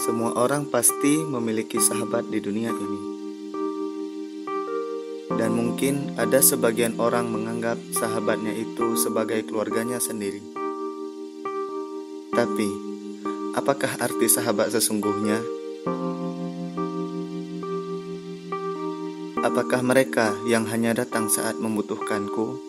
Semua orang pasti memiliki sahabat di dunia ini. Dan mungkin ada sebagian orang menganggap sahabatnya itu sebagai keluarganya sendiri. Tapi, apakah arti sahabat sesungguhnya? Apakah mereka yang hanya datang saat membutuhkanku?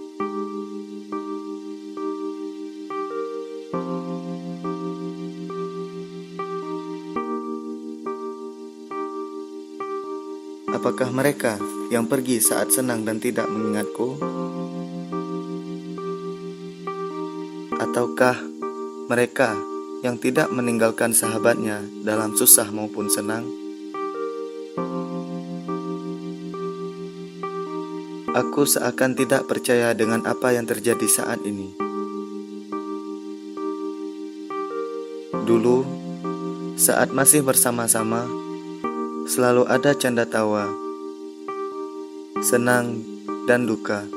Apakah mereka yang pergi saat senang dan tidak mengingatku? Ataukah mereka yang tidak meninggalkan sahabatnya dalam susah maupun senang? Aku seakan tidak percaya dengan apa yang terjadi saat ini. Dulu, saat masih bersama-sama, selalu ada canda tawa, senang dan duka.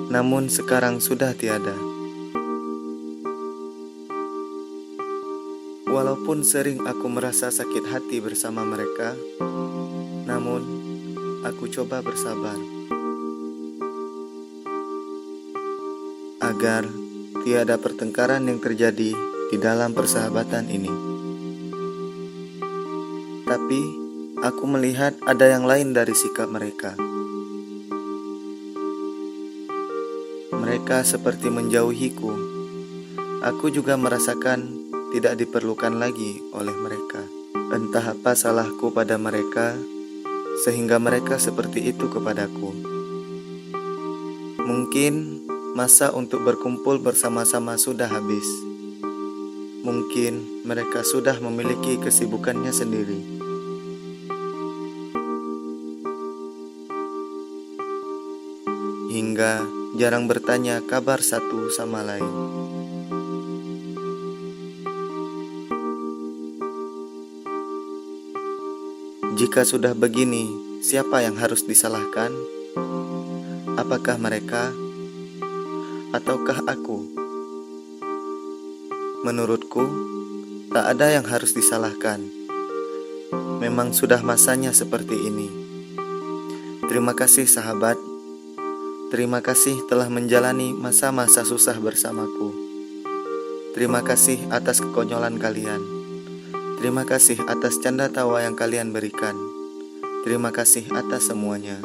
Namun sekarang sudah tiada. Walaupun sering aku merasa sakit hati bersama mereka, namun aku coba bersabar agar tiada pertengkaran yang terjadi di dalam persahabatan ini. Tapi aku melihat ada yang lain dari sikap mereka. Mereka seperti menjauhiku. Aku juga merasakan tidak diperlukan lagi oleh mereka. Entah apa salahku pada mereka, sehingga mereka seperti itu kepadaku. Mungkin masa untuk berkumpul bersama-sama sudah habis. Mungkin mereka sudah memiliki kesibukannya sendiri. Hingga jarang bertanya kabar satu sama lain. Jika sudah begini, siapa yang harus disalahkan? Apakah mereka ataukah aku? Menurutku, tak ada yang harus disalahkan. Memang sudah masanya seperti ini. Terima kasih sahabat. Terima kasih telah menjalani masa-masa susah bersamaku. Terima kasih atas kekonyolan kalian. Terima kasih atas canda tawa yang kalian berikan. Terima kasih atas semuanya.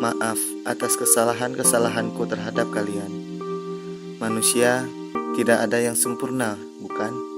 Maaf atas kesalahan-kesalahanku terhadap kalian. Manusia tidak ada yang sempurna, bukan?